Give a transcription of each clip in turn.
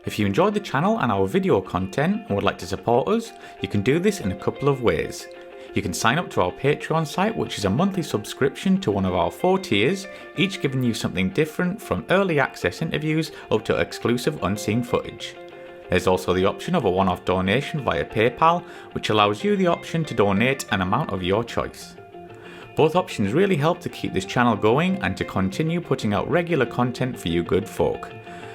If you enjoyed the channel and our video content and would like to support us, you can do this in a couple of ways. You can sign up to our Patreon site, which is a monthly subscription to one of our 4 tiers, each giving you something different from early access interviews up to exclusive unseen footage. There's also the option of a one-off donation via PayPal, which allows you the option to donate an amount of your choice. Both options really help to keep this channel going and to continue putting out regular content for you good folk.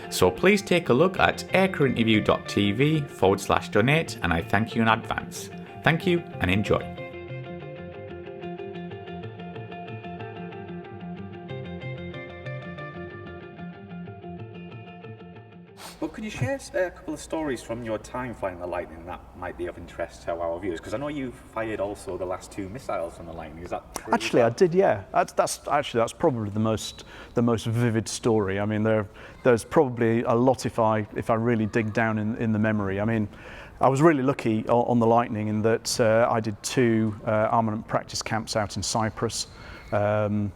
So please take a look at aircrewinterview.tv/donate, and I thank you in advance. Thank you and enjoy. Well, could you share a couple of stories from your time flying the Lightning that might be of interest to our viewers? Because I know you fired also the last 2 missiles from the Lightning. Is that true? Actually, I did. Yeah, that's probably the most vivid story. I mean, there's probably a lot if I really dig down in the memory. I mean, I was really lucky on the Lightning in that I did 2 armament practice camps out in Cyprus. In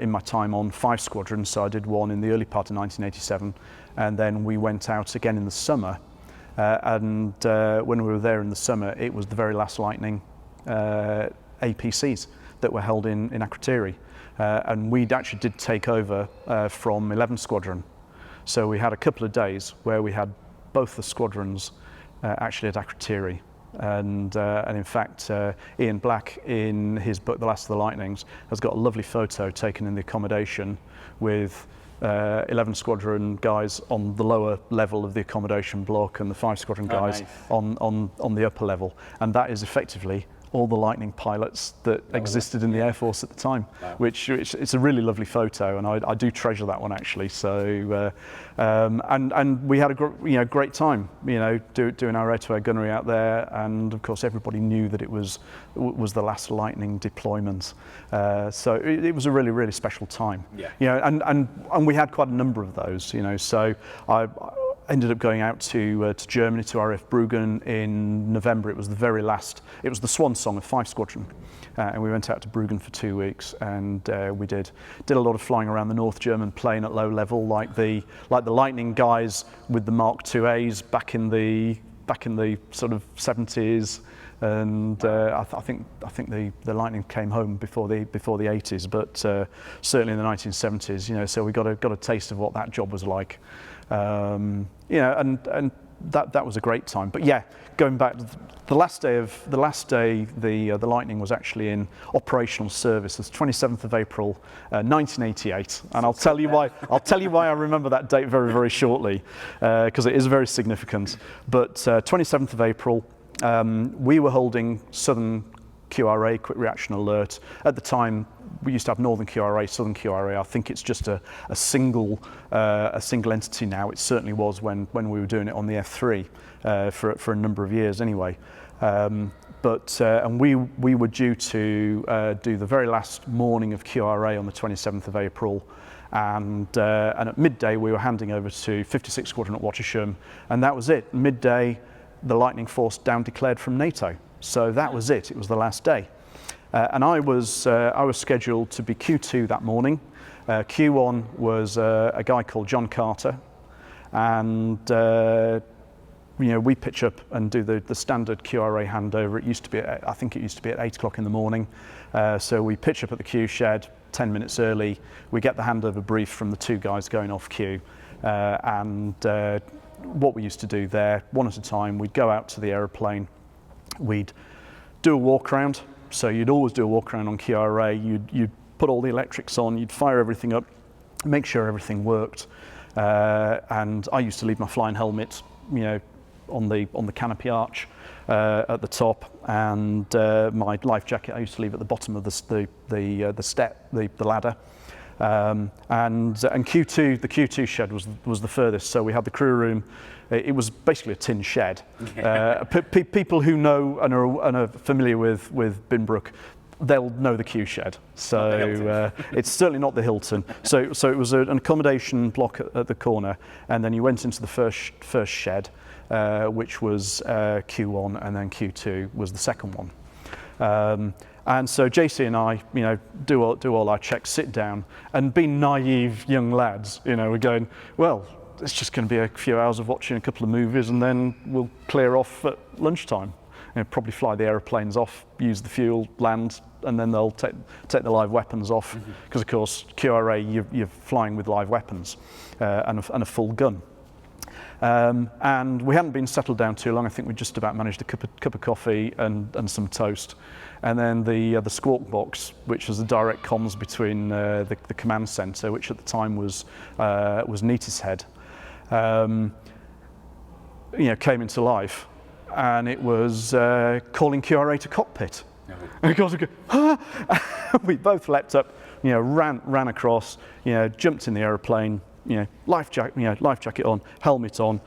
my time on 5 squadrons, so I did one in the early part of 1987, and then we went out again in the summer. When we were there in the summer, it was the very last Lightning APCs that were held in Akrotiri, and we actually did take over from 11 Squadron. So we had a couple of days where we had both the squadrons actually at Akrotiri. And in fact, Ian Black, in his book The Last of the Lightnings, has got a lovely photo taken in the accommodation with 11 Squadron guys on the lower level of the accommodation block and the 5 Squadron guys on the upper level. And that is effectively all the Lightning pilots that existed in the Air Force at the time, which it's a really lovely photo, and I do treasure that one actually. So and we had a great time, doing our air-to-air gunnery out there, and of course everybody knew that it was the last Lightning deployment. So it was a really special time. And we had quite a number of those. So I ended up going out to Germany, to RAF Bruggen in November. It was the very last, it was the swan song of 5 Squadron. And we went out to Bruggen for 2 weeks, and we did a lot of flying around the North German plain at low level, like the Lightning guys with the Mark IIAs back in the sort of 70s. And I think the Lightning came home before the 80s, but certainly in the 1970s. So we got a taste of what that job was like. And that was a great time. But yeah, going back, the last day the Lightning was actually in operational service. It's 27th of April, 1988, and I'll tell you why I remember that date very shortly, because it is very significant. But 27th of April, we were holding Southern QRA, Quick Reaction Alert. At the time, we used to have Northern QRA, Southern QRA. I think it's just a single entity now. It certainly was when we were doing it on the F3 for a number of years anyway. And we were due to do the very last morning of QRA on the 27th of April. And at midday, we were handing over to 56 Squadron at Wattisham, and that was it. Midday, the Lightning Force down declared from NATO. So that was it. It was the last day. And I was scheduled to be Q2 that morning. Q1 was a guy called John Carter, and we pitch up and do the standard QRA handover. I think it used to be at 8 o'clock in the morning. So we pitch up at the Q shed 10 minutes early. We get the handover brief from the 2 guys going off Q, and what we used to do there, one at a time, we'd go out to the aeroplane. We'd do a walk around. So you'd always do a walk around on QRA. You'd put all the electrics on. You'd fire everything up, make sure everything worked. And I used to leave my flying helmet, on the canopy arch at the top, and my life jacket I used to leave at the bottom of the step, the ladder. And Q2, the Q2 shed was the furthest. So we had the crew room. It was basically a tin shed. People who know and are familiar with Binbrook, they'll know the Q shed. So it's certainly not the Hilton. So it was an accommodation block at the corner, and then you went into the first shed, which was Q1, and then Q2 was the second one. And so JC and I, do all our checks, sit down, and being naive young lads, we're going, well, it's just going to be a few hours of watching a couple of movies, and then we'll clear off at lunchtime. Probably fly the aeroplanes off, use the fuel, land, and then they'll take the live weapons off, because of course QRA, you're flying with live weapons and a full gun. And we hadn't been settled down too long. I think we just about managed a cup of coffee and some toast. And then the squawk box, which was the direct comms between the command centre, which at the time was Neatishead, came into life, and it was calling QRA to cockpit. And of course we go, ah! We both leapt up, ran across, jumped in the aeroplane, life jacket on, helmet on,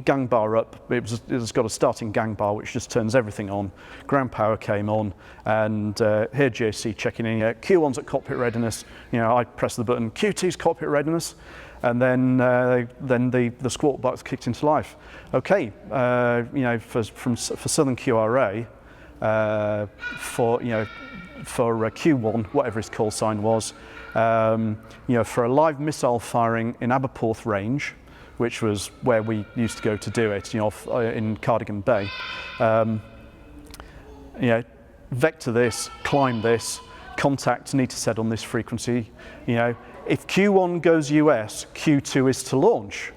gang bar up. It's got a starting gang bar which just turns everything on. Ground power came on, and here JC checking in. Q1's at cockpit readiness. I press the button. Q2's cockpit readiness, and then the squawk box kicked into life. Okay, for Southern QRA, for Q1, whatever his call sign was. For a live missile firing in Aberporth range, which was where we used to go to do it, in Cardigan Bay. Vector this, climb this, contact Neatishead on this frequency. If Q1 goes US, Q2 is to launch.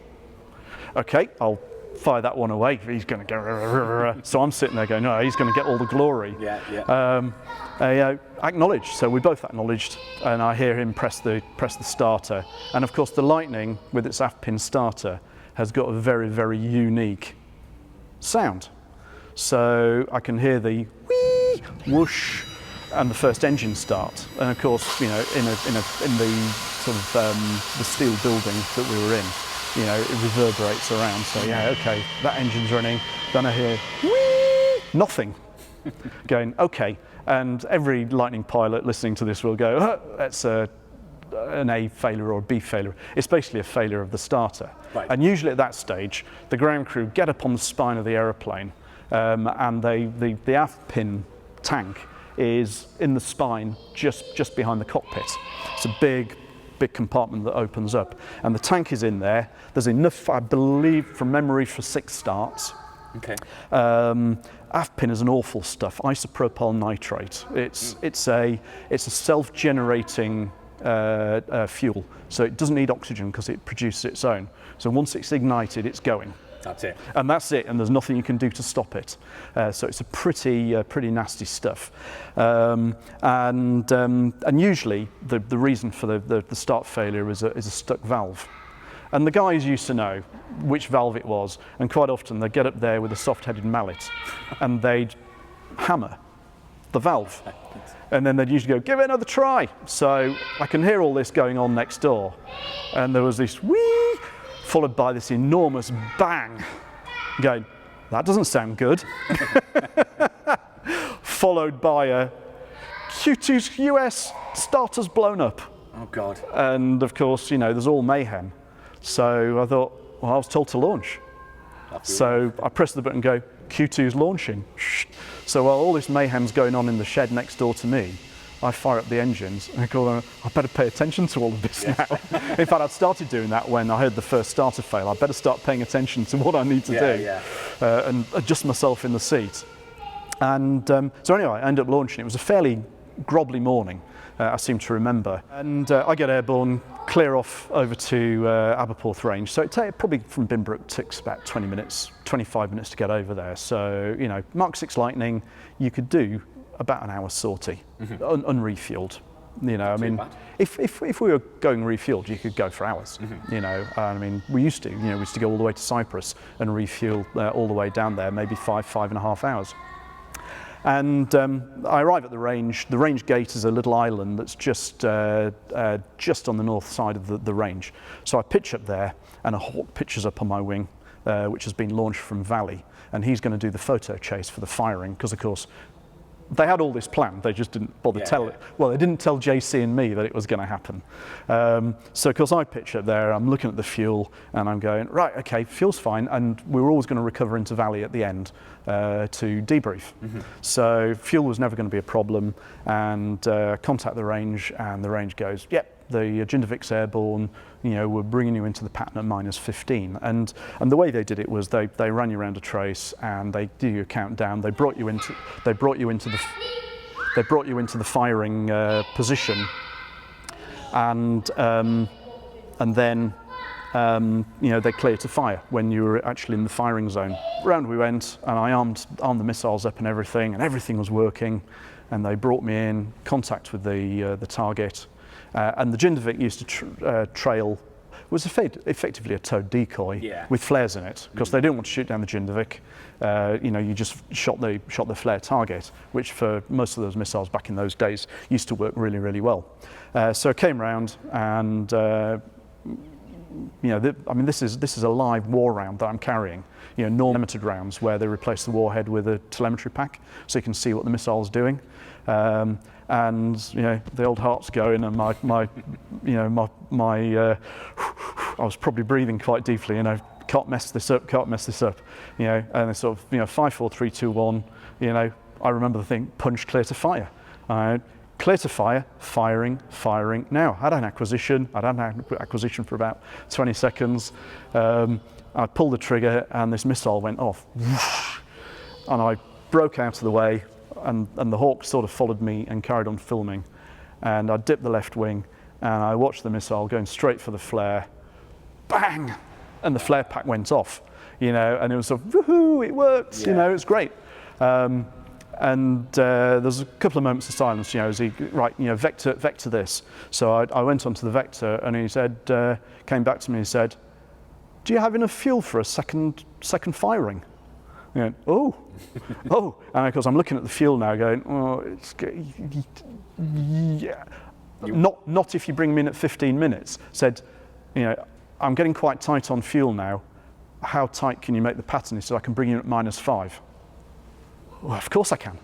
Okay, I'll fire that one away. He's going to go. So I'm sitting there going, no, he's going to get all the glory. Acknowledged. So we both acknowledged, and I hear him press the starter. And of course, the Lightning with its aft pin starter has got a very, very unique sound. So I can hear the whee, whoosh, and the first engine start. And of course, in the sort of the steel building that we were in, it reverberates around. So okay, that engine's running. Then I hear whee, nothing. Going, okay. And every Lightning pilot listening to this will go, oh, that's an A failure or a B failure. It's basically a failure of the starter. Right. And usually at that stage, the ground crew get up on the spine of the aeroplane, and the aft pin tank is in the spine just behind the cockpit. It's a big compartment that opens up, and the tank is in there. There's enough, I believe, from memory, for 6 starts. Okay. Aft pin is an awful stuff. Isopropyl nitrate. It's a self-generating fuel, so it doesn't need oxygen because it produces its own. So once it's ignited, it's going. That's it. And that's it, and there's nothing you can do to stop it. So it's a pretty nasty stuff. And usually the reason for the start failure is a stuck valve. And the guys used to know which valve it was, and quite often they'd get up there with a soft-headed mallet and they'd hammer the valve. And then they'd usually go, give it another try. So I can hear all this going on next door. And there was this whee, followed by this enormous bang, going, that doesn't sound good. Followed by a Q2's US starter's blown up. Oh God. And of course, there's all mayhem. So I thought, well, I was told to launch. So I pressed the button and go, Q2's launching. So while all this mayhem's going on in the shed next door to me, I fire up the engines and I go, I better pay attention to all of this now. In fact, I'd started doing that when I heard the first starter fail. I better start paying attention to what I need to do and adjust myself in the seat. And so anyway, I ended up launching. It was a fairly grobbly morning, I seem to remember. And I get airborne, clear off over to Aberporth range. So it probably from Binbrook takes about 20 minutes, 25 minutes to get over there. So, Mark 6 Lightning, you could do about an hour's sortie, unrefueled. If we were going refueled, you could go for hours. We used to go all the way to Cyprus and refuel all the way down there, maybe 5.5 hours. And I arrive at the range. The range gate is a little island that's just on the north side of the range. So I pitch up there, and a Hawk pitches up on my wing, which has been launched from Valley, and he's going to do the photo chase for the firing, because of course they had all this planned. They just didn't bother it. Well, they didn't tell JC and me that it was going to happen. So of course I pitch up there, I'm looking at the fuel and I'm going, right, okay, fuel's fine. And we were always going to recover into Valley at the end to debrief. So fuel was never going to be a problem, and contact the range, and the range goes, yep, the Jindivik's airborne, were bringing you into the pattern at -15. And the way they did it was they ran you around a trace and they do your countdown. They brought you into the firing position, and then they clear to fire when you were actually in the firing zone. Round we went, and I armed the missiles up and everything was working. And they brought me in contact with the target, and the Jindivik used to trail. Was effectively a towed decoy with flares in it, because they didn't want to shoot down the Jindivik. You just shot the flare target, which for most of those missiles back in those days used to work really, really well. So I came round, and this is a live war round that I'm carrying. Non-limited rounds where they replace the warhead with a telemetry pack, so you can see what the missile's doing. And the old heart's going, and my I was probably breathing quite deeply. Can't mess this up. And it's sort of 5, 4, 3, 2, 1. I remember the thing: punch, clear to fire. Clear to fire, firing now. I had an acquisition for about 20 seconds. I pulled the trigger and this missile went off. And I broke out of the way, and the Hawk sort of followed me and carried on filming. And I dipped the left wing and I watched the missile going straight for the flare. Bang! And the flare pack went off, and it was sort of, woohoo, it worked, it's great. And there's a couple of moments of silence, as he, vector this. So I went onto the vector, and he said, came back to me and said, do you have enough fuel for a second firing? Oh, and of course I'm looking at the fuel now going, yeah, not if you bring me in at 15 minutes. Said, I'm getting quite tight on fuel now. How tight can you make the pattern? He said, I can bring you in at -5. Well, of course I can.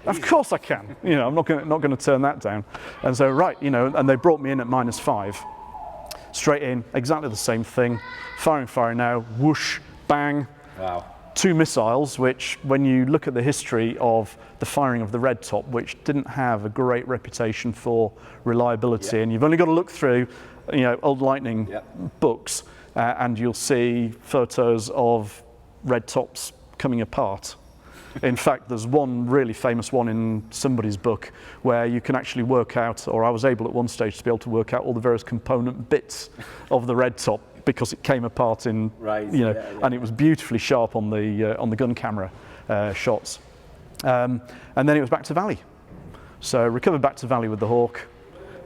Of course I can. I'm not going to turn that down. And so, and they brought me in at -5, straight in, exactly the same thing. Firing now, whoosh, bang. Wow. 2 missiles, which, when you look at the history of the firing of the Red Top, which didn't have a great reputation for reliability, and you've only got to look through, old Lightning books, and you'll see photos of Red Tops coming apart. In fact, there's one really famous one in somebody's book where you can actually work out, or I was able at one stage to be able to work out all the various component bits of the Red Top, because it came apart in, and it was beautifully sharp on the gun camera shots. And then it was back to Valley. So recovered back to Valley with the Hawk.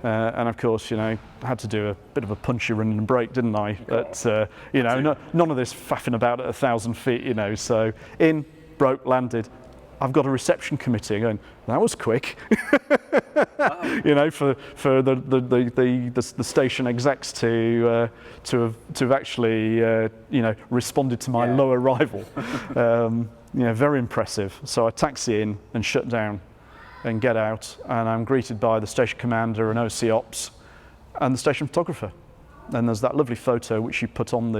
And of course, I had to do a bit of a punchy run and break, didn't I? But, none of this faffing about at 1,000 feet, So in, broke, landed. I've got a reception committee going, that was quick. Wow. For the station execs to have actually responded to my low arrival. Very impressive. So I taxi in and shut down and get out, and I'm greeted by the station commander and OC Ops and the station photographer. And there's that lovely photo which you put on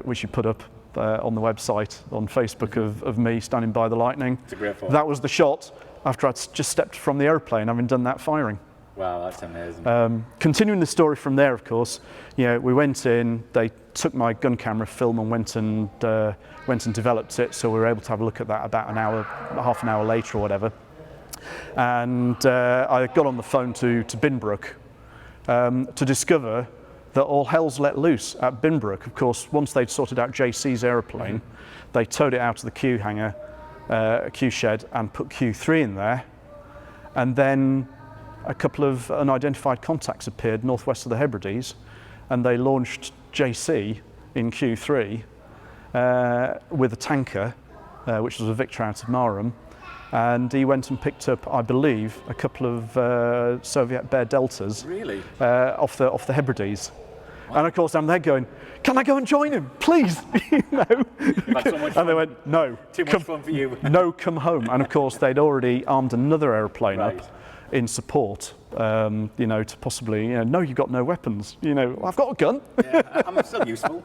which you put up on the website on Facebook of me standing by the Lightning. It's a great photo. That was the shot after I'd just stepped from the aeroplane, having done that firing. Wow, that's amazing. Continuing the story from there, of course, we went in, they took my gun camera film and went and developed it, so we were able to have a look at that about half an hour later or whatever. And I got on the phone to Binbrook to discover that all hell's let loose at Binbrook. Of course, once they'd sorted out JC's aeroplane, they towed it out to the Q hangar, Q shed, and put Q3 in there. And then a couple of unidentified contacts appeared northwest of the Hebrides, and they launched JC in Q3 with a tanker, which was a Victor out of Marham. And he went and picked up, I believe, a couple of Soviet Bear Deltas off the Hebrides. Wow. And of course I'm there going, can I go and join him, please? And they went, no. Too much fun for you. No, come home. And of course they'd already armed another aeroplane up in support, you know, to possibly, you know, no, you've got no weapons. You know, I've got a gun. Yeah, I'm still useful.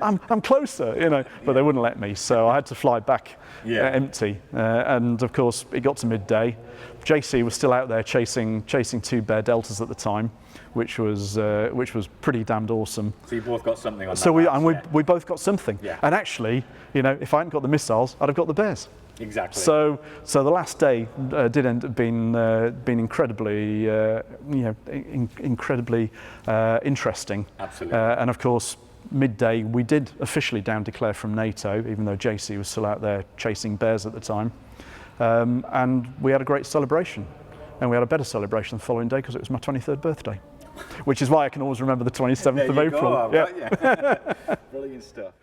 I'm closer, you know, but they wouldn't let me, so I had to fly back empty. And of course, it got to midday. JC was still out there chasing 2 bear deltas at the time, which was pretty damned awesome. So you both got something on that. So we both got something. Yeah. And actually, you know, if I hadn't got the missiles, I'd have got the bears. Exactly. So the last day did end up being incredibly, incredibly interesting. Absolutely. And of course, midday we did officially down declare from NATO, even though JC was still out there chasing bears at the time. And we had a great celebration, and we had a better celebration the following day because it was my 23rd birthday, which is why I can always remember the 27th of April. Go, yeah. Brilliant stuff.